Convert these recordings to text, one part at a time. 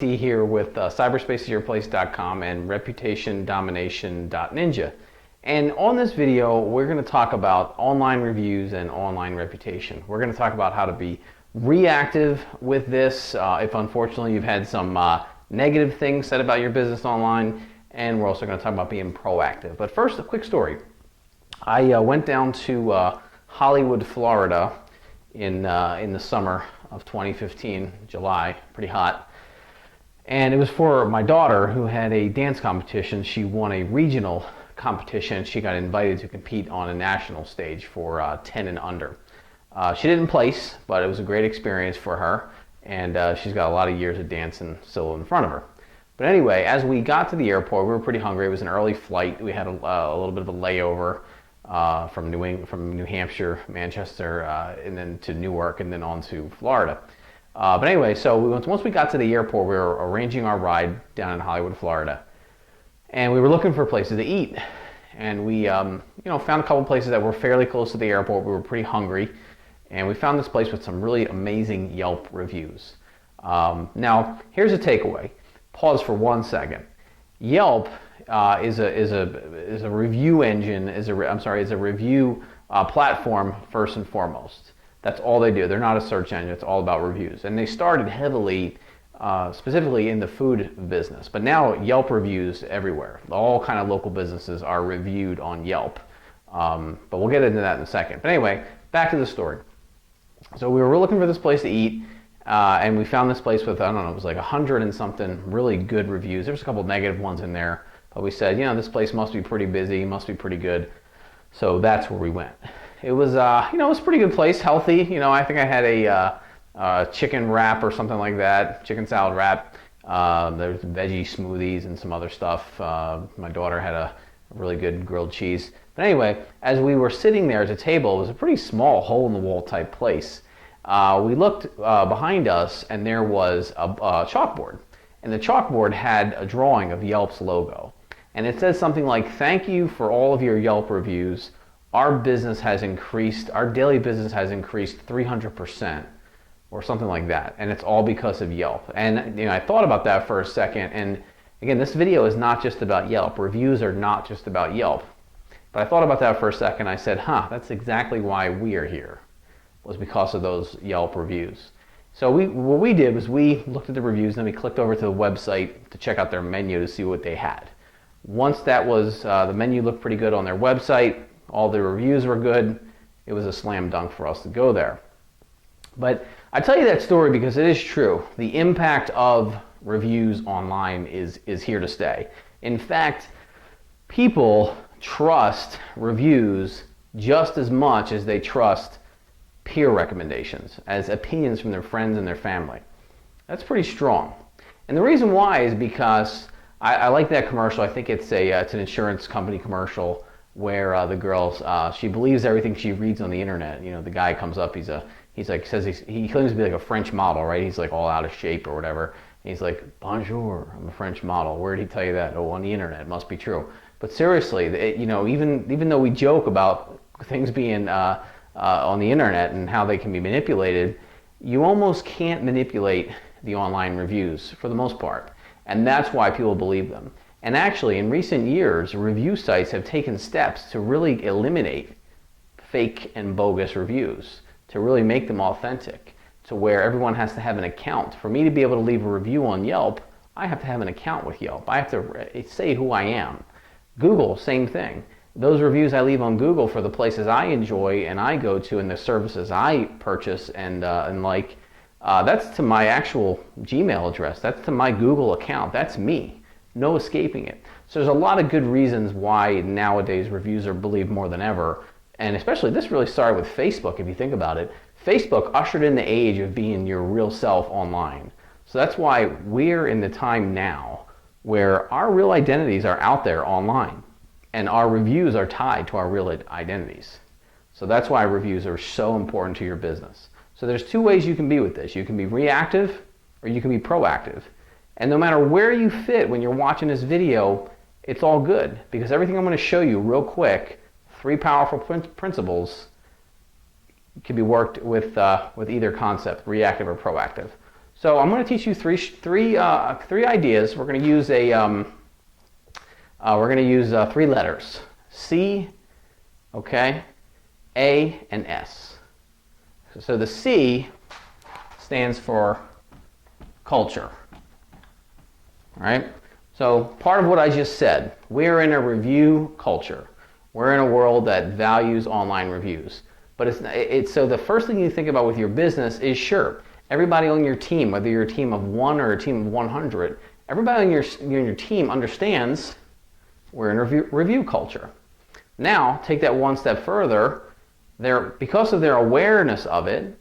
Here with cyberspaceisyourplace.com and reputationdomination.ninja. And on this video, we're going to talk about online reviews and online reputation. We're going to talk about how to be reactive with this if unfortunately you've had some negative things said about your business online, and we're also going to talk about being proactive. But first, a quick story. I went down to Hollywood, Florida in the summer of 2015, July, pretty hot. And it was for my daughter, who had a dance competition. She won a regional competition. She got invited to compete on a national stage for 10 and under. She didn't place, but it was a great experience for her. And she's got a lot of years of dancing still in front of her. But anyway, as we got to the airport, we were pretty hungry. It was an early flight. We had a little bit of a layover from New Hampshire, Manchester, and then to Newark, and then on to Florida. But anyway, so once we got to the airport, we were arranging our ride down in Hollywood, Florida, and we were looking for places to eat. And we, found a couple places that were fairly close to the airport. We were pretty hungry, and we found this place with some really amazing Yelp reviews. Now, here's a takeaway. Pause for 1 second. Yelp is a review engine. Is a review platform first and foremost. That's all they do. They're not a search engine. It's all about reviews. And they started heavily, specifically in the food business. But now Yelp reviews everywhere. All kind of local businesses are reviewed on Yelp. But we'll get into that in a second. But anyway, back to the story. So we were looking for this place to eat, and we found this place with, I don't know, it was like 100 and something really good reviews. There was a couple of negative ones in there. But we said, this place must be pretty busy, must be pretty good. So that's where we went. It was, it was a pretty good place, healthy. I think I had a chicken wrap or something like that, chicken salad wrap. There's veggie smoothies and some other stuff. My daughter had a really good grilled cheese. But anyway, as we were sitting there at the table, it was a pretty small hole-in-the-wall type place. We looked behind us, and there was a chalkboard. And the chalkboard had a drawing of Yelp's logo. And it says something like, "Thank you for all of your Yelp reviews. Our daily business has increased 300%, or something like that, and it's all because of Yelp." And I thought about that for a second, and again, this video is not just about Yelp. Reviews are not just about Yelp. But I thought about that for a second. I said, that's exactly why we are here, was because of those Yelp reviews. So what we did was we looked at the reviews, and then we clicked over to the website to check out their menu to see what they had. Once that was, the menu looked pretty good on their website, all the reviews were good, it was a slam dunk for us to go there. But I tell you that story because it is true. The impact of reviews online is here to stay. In fact, people trust reviews just as much as they trust peer recommendations, as opinions from their friends and their family. That's pretty strong. And the reason why is because I like that commercial. I think it's an insurance company commercial where the girl, she believes everything she reads on the internet. The guy comes up, he claims to be like a French model, right? He's like all out of shape or whatever. And he's like, "Bonjour, I'm a French model." Where did he tell you that? Oh, on the internet. It must be true. But seriously, even though we joke about things being on the internet and how they can be manipulated, you almost can't manipulate the online reviews for the most part. And that's why people believe them. And actually, in recent years, review sites have taken steps to really eliminate fake and bogus reviews, to really make them authentic, to where everyone has to have an account. For me to be able to leave a review on Yelp, I have to have an account with Yelp. I have to say who I am. Google, same thing. Those reviews I leave on Google for the places I enjoy and I go to and the services I purchase and like, that's to my actual Gmail address. That's to my Google account. That's me. No escaping it. So there's a lot of good reasons why nowadays reviews are believed more than ever. And especially this really started with Facebook, if you think about it. Facebook ushered in the age of being your real self online. So that's why we're in the time now where our real identities are out there online. And our reviews are tied to our real identities. So that's why reviews are so important to your business. So there's two ways you can be with this. You can be reactive or you can be proactive. And no matter where you fit when you're watching this video, it's all good, because everything I'm going to show you real quick, 3 powerful principles, can be worked with either concept, reactive or proactive. So I'm going to teach you three ideas. We're going to use three letters: C, okay, A, and S. So the C stands for culture. All right. So part of what I just said, we're in a review culture. We're in a world that values online reviews. But so the first thing you think about with your business is, sure, everybody on your team, whether you're a team of 1 or a team of 100, everybody on your team understands we're in a review culture. Now, take that one step further. Because of their awareness of it,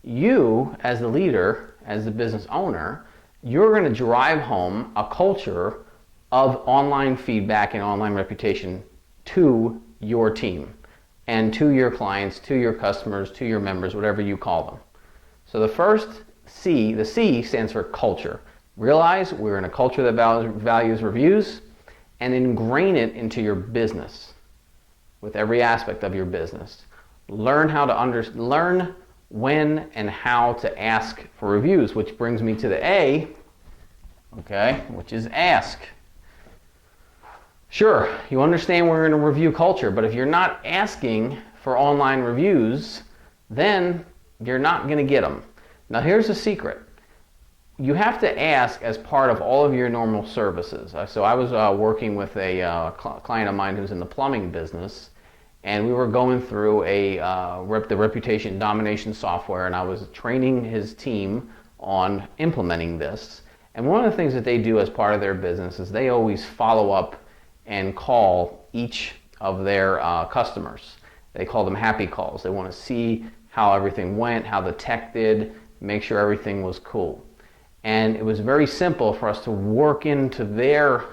you, as the leader, as the business owner, you're going to drive home a culture of online feedback and online reputation to your team and to your clients, to your customers, to your members, whatever you call them. So the first C, the C stands for culture. Realize we're in a culture that values reviews, and ingrain it into your business with every aspect of your business. Learn when and how to ask for reviews, which brings me to the A, okay, which is ask. Sure, you understand we're in a review culture, but if you're not asking for online reviews, then you're not going to get them. Now here's the secret. You have to ask as part of all of your normal services. So I was working with a client of mine who's in the plumbing business, and we were going through the reputation domination software, and I was training his team on implementing this. And one of the things that they do as part of their business is they always follow up and call each of their customers. They call them happy calls. They want to see how everything went, how the tech did, make sure everything was cool. And it was very simple for us to work into their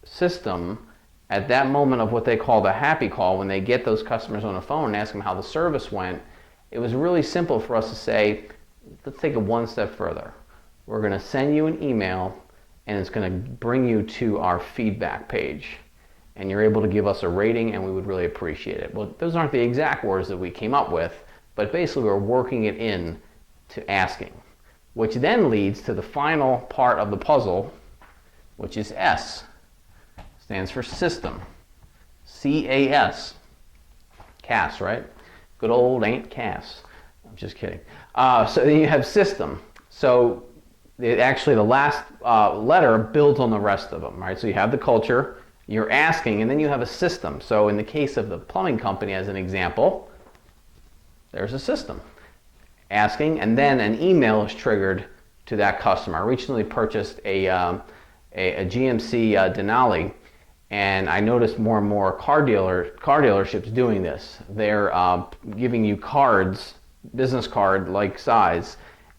system at that moment of what they call the happy call. When they get those customers on the phone and ask them how the service went, it was really simple for us to say, let's take it one step further. We're going to send you an email, and it's going to bring you to our feedback page. And you're able to give us a rating, and we would really appreciate it. Well, those aren't the exact words that we came up with, but basically we're working it in to asking, which then leads to the final part of the puzzle, which is S. Stands for system. C-A-S. Cass, right? Good old Aunt Cass. I'm just kidding. So then you have system. So actually the last letter builds on the rest of them, right? So you have the culture, you're asking, and then you have a system. So in the case of the plumbing company, as an example, there's a system. Asking, and then an email is triggered to that customer. I recently purchased a GMC Denali, and I noticed more and more car dealerships doing this. They're giving you cards, business card like size,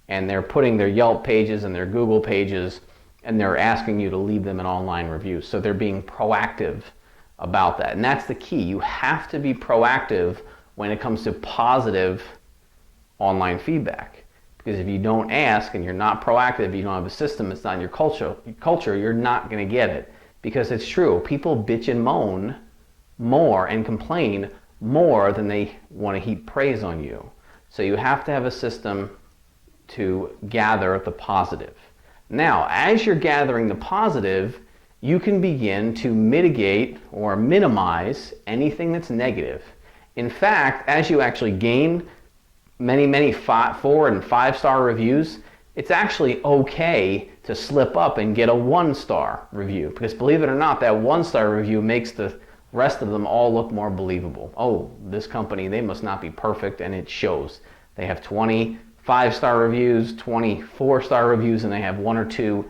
and they're putting their Yelp pages and their Google pages, and they're asking you to leave them an online review. So they're being proactive about that, and that's the key. You have to be proactive when it comes to positive online feedback, because if you don't ask and you're not proactive, you don't have a system, it's not in your culture, you're not going to get it. Because it's true, people bitch and moan more and complain more than they want to heap praise on you. So you have to have a system to gather the positive. Now, as you're gathering the positive, you can begin to mitigate or minimize anything that's negative. In fact, as you actually gain many 4 and 5-star reviews, it's actually okay to slip up and get a 1-star review, because believe it or not, that 1-star review makes the rest of them all look more believable. Oh, this company, they must not be perfect, and it shows. They have 20 5-star reviews, 20 4-star reviews, and they have 1 or 2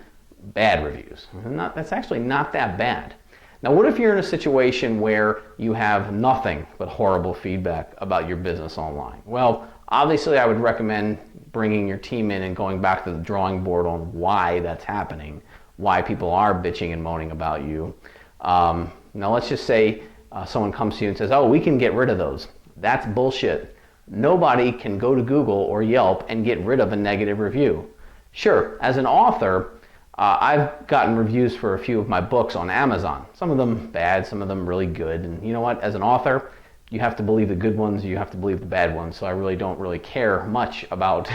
bad reviews. That's actually not that bad. Now, what if you're in a situation where you have nothing but horrible feedback about your business online? Well, obviously, I would recommend bringing your team in and going back to the drawing board on why that's happening, why people are bitching and moaning about you. Now, let's just say someone comes to you and says, oh, we can get rid of those. That's bullshit. Nobody can go to Google or Yelp and get rid of a negative review. Sure, as an author, I've gotten reviews for a few of my books on Amazon. Some of them bad, some of them really good. And you know what? As an author, you have to believe the good ones, you have to believe the bad ones. So I really don't really care much about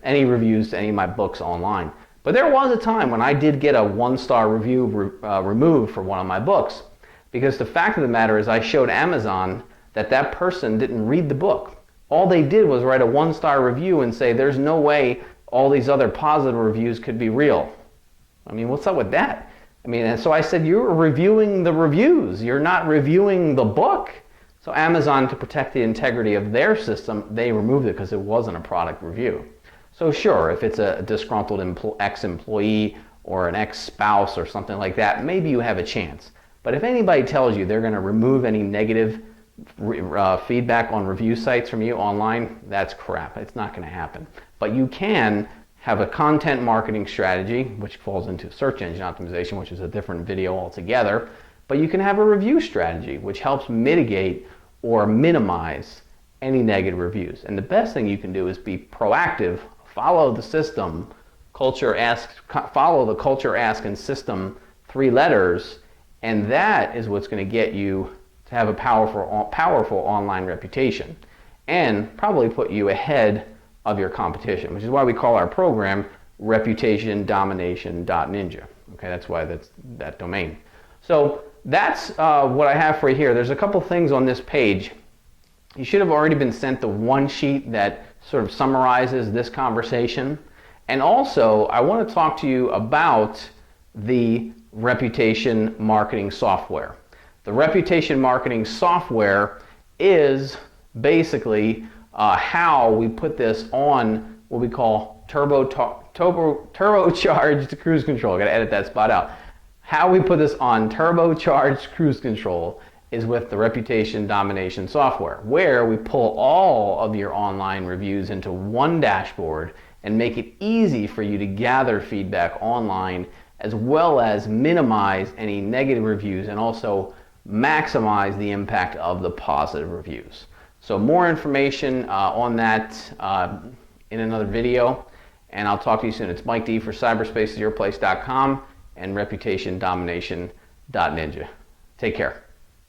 any reviews to any of my books online. But there was a time when I did get a 1-star review removed for one of my books, because the fact of the matter is I showed Amazon that that person didn't read the book. All they did was write a 1-star review and say there's no way all these other positive reviews could be real. I mean, what's up with that? I mean, and so I said, you're reviewing the reviews, you're not reviewing the book. So Amazon, to protect the integrity of their system, they removed it because it wasn't a product review. So sure, if it's a disgruntled ex-employee or an ex-spouse or something like that, maybe you have a chance. But if anybody tells you they're going to remove any negative feedback on review sites from you online, that's crap. It's not going to happen. But you can have a content marketing strategy, which falls into search engine optimization, which is a different video altogether. But you can have a review strategy, which helps mitigate or minimize any negative reviews. And the best thing you can do is be proactive, follow the system, follow the culture, ask, and system 3 letters, and that is what's going to get you to have a powerful online reputation and probably put you ahead of your competition, which is why we call our program ReputationDomination.Ninja. Okay, that's why that's that domain. So that's what I have for you here. There's a couple things on this page. You should have already been sent the one sheet that sort of summarizes this conversation. And also, I want to talk to you about the reputation marketing software. The reputation marketing software is basically how we put this on what we call turbocharged cruise control. I got to edit that spot out. How we put this on turbocharged cruise control is with the reputation domination software, where we pull all of your online reviews into one dashboard and make it easy for you to gather feedback online, as well as minimize any negative reviews and also maximize the impact of the positive reviews. So more information on that in another video, and I'll talk to you soon. It's Mike D for cyberspaceisyourplace.com and reputationdomination.ninja. Take care.